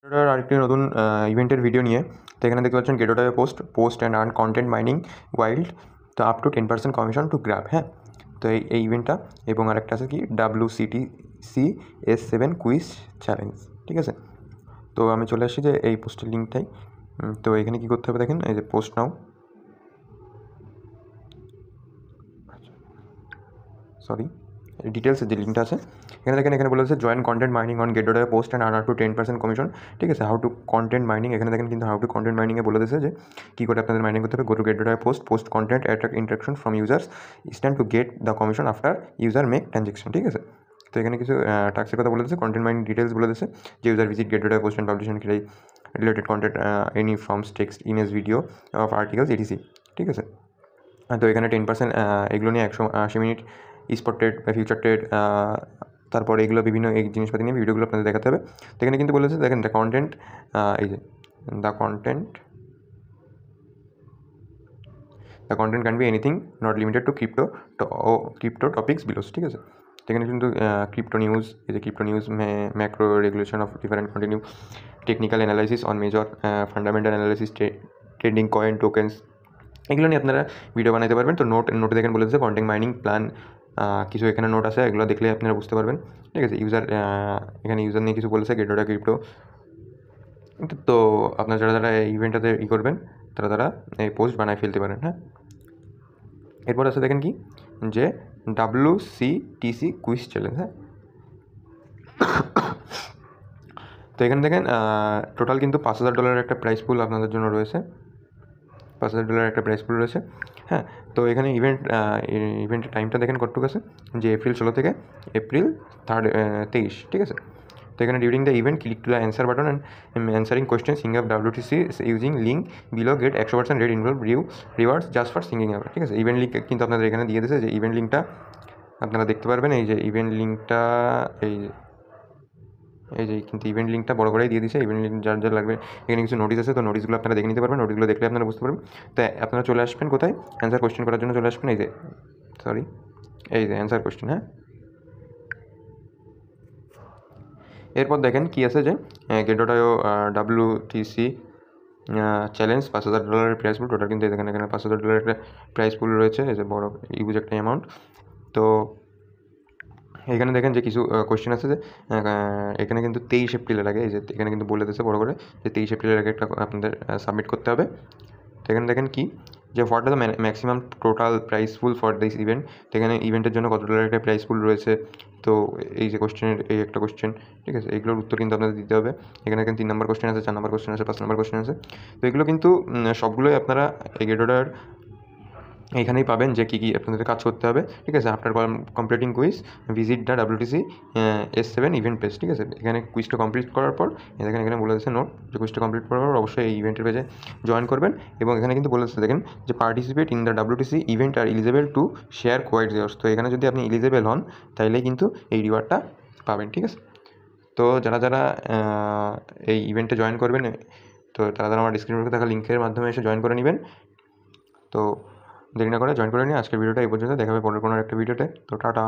গেটোটার আরেকটি নতুন ইভেন্টের ভিডিও নিয়ে। তো এখানে দেখতে পাচ্ছেন গেটোটায় post and earn content mining wild, তো up to 10% commission to grab. হ্যাঁ, তো এই ইভেন্টটা এবং আরেকটা আছে কি WCTC S7 কুইজ চ্যালেঞ্জ। ঠিক আছে, তো আমি চলে আসছি যে এই পোস্টের লিঙ্কটাই। তো এখানে কী করতে হবে দেখেন, এই যে পোস্ট নাও, সরি ডিটেলসের যে লিঙ্কটা আছে এখানে দেখেন, এখানে বলে আছে জয়েন কন্টেন্ট মাইনিং অন গেটোটায় post and earn up to 10% commission. ঠিক আছে, হাউ টু কন্টেন্ট মাইনিং, এখানে দেখেন কিন্তু হাউ টু কন্টেন্ট মাইনিংয়ে বলে দিয়েছে যে কী করে আপনাদের মাইনিং করতে হবে। গো টু গেটোটায় post content attract interaction from users stand to get the commission after user make transaction. ঠিক আছে, তো এখানে কিছু টাস্কের কথা বলে দিয়েছে, কন্টেন্ট মাইনিং ডিটেলস বলে দিয়েছে যে ইউজার ভিজিট গেটোটায় post and publish create related content any forms text image video of articles etc. ঠিক আছে, তো এখানে 10% এগুলো নিয়ে 180 মিনিট স্পট ট্রেড বা ফিউচার ট্রেড, তারপরে এগুলো বিভিন্ন এই জিনিসপাতি নিয়ে ভিডিওগুলো আপনাদের দেখাতে হবে। তো এখানে কিন্তু বলেছে দেখেন দ্য কন্টেন্ট, এই যে the content can be anything not limited to crypto topics below. ঠিক আছে, তো এখানে কিন্তু ক্রিপ্টো নিউজ, এই যে crypto news, macro regulation of different continue, technical analysis on major fundamental analysis, trading coin tokens, এগুলো নিয়ে আপনারা ভিডিও বানাতে পারবেন। তো নোটে দেখেন বলেছে কন্টেন্ট মাইনিং প্ল্যান, কিছু এখানে নোট আছে, এগুলো দেখলে আপনারা বুঝতে পারবেন। ঠিক আছে, এখানে ইউজার নিয়ে কিছু বলেছে গেটোটা ক্রিপ্টো। তো আপনারা যারা এই ইভেন্টটাতে করবেন তারা এই পোস্ট বানায় ফেলতে পারেন। হ্যাঁ, এরপর আছে দেখেন কি যে WCTC কুইজ চ্যালেঞ্জ। হ্যাঁ, তো এখানে দেখেন টোটাল কিন্তু $5,000 একটা প্রাইস পুল আপনাদের জন্য রয়েছে, $5,000 একটা প্রাইস পুল রয়েছে। হ্যাঁ, তো এখানে ইভেন্টের টাইমটা দেখেন কতটুকু আছে, যে এপ্রিল 16 থেকে এপ্রিল 23। ঠিক আছে, তো এখানে during the event click to the answer button and answering question sign up WTC using link below get 100% red involve rewards just for signing up. ঠিক আছে, ইভেন্ট লিঙ্ক কিন্তু আপনাদের এখানে দিয়ে দিয়েছে, যে ইভেন্ট লিঙ্কটা আপনারা দেখতে পারবেন। এই যে ইভেন্ট লিঙ্কটা, এই যে কিন্তু ইভেন্ট লিঙ্কটা বড় করেই দিয়ে দিয়েছে। ইভেন্ট লিঙ্ক যার লাগবে, এখানে কিছু নোটিস আছে, তো নোটিসগুলো আপনারা দেখে নিতে পারবেন। নোটিসগুলো দেখলে আপনারা বুঝতে পারবেন। তো আপনারা চলে আসবেন কোথায়, অ্যান্সার কোয়েশ্চেন করার জন্য চলে আসবেন। এই যে অ্যান্সার কোয়েশ্চেন। হ্যাঁ, এরপর দেখেন কি আছে যে গেটোটায়ও WTC চ্যালেঞ্জ $5,000 প্রাইস পুল। টোটাল কিন্তু এখানে $5,000 একটা প্রাইস পুল রয়েছে, এই যে বড় ইউজ একটা অ্যামাউন্ট। তো এখানে দেখেন যে কিছু কোয়েশ্চেন আছে, যে এখানে কিন্তু 23 এপ্রিলের আগে, এই যে এখানে কিন্তু বলে দিয়েছে বড় করে যে 23 এপ্রিলের আগে একটা আপনাদের সাবমিট করতে হবে। তো এখানে দেখেন কি যে what are the maximum total price pool for this event. তো এখানে ইভেন্টের জন্য কত ডলার একটা প্রাইস পুল রয়েছে। তো এই যে কোশ্চেনের এই একটা কোশ্চেন, ঠিক আছে, এগুলোর উত্তর কিন্তু আপনাদের দিতে হবে। এখানে 3 নম্বর কোশ্চেন আছে, 4 নম্বর কোশ্চেন আছে, 5 নম্বর কোশ্চেন আছে। তো এগুলো কিন্তু সবগুলোই আপনারা এই গেটোটার এখানেই পাবেন যে কী আপনাদের কাজ করতে হবে। ঠিক আছে, after completing quiz visit the WTC S7 event page. ঠিক আছে, এখানে কুইজটা কমপ্লিট করার পর এখানে বলে দিচ্ছে নোট, যে কুইজটা কমপ্লিট করার পর অবশ্যই এই ইভেন্টের পেজে জয়েন করবেন। এবং এখানে কিন্তু বলে দিচ্ছে দেখেন যে participate in the WTC event are eligible to share quite জিওস। তো এখানে যদি আপনি এলিজেবল হন তাহলেই কিন্তু এই রিওয়ার্ডটা পাবেন। ঠিক আছে, তো যারা এই ইভেন্টে জয়েন করবেন, তো তারা আমার ডিসক্রিপশনে থাকা লিঙ্কের মাধ্যমে এসে জয়েন করে নেবেন। তো দেরি না করে জয়েন করে নিয়ে আজকের ভিডিওটা এই পর্যন্ত, দেখা হবে পরের কোনো একটা ভিডিওতে। তো টাটা।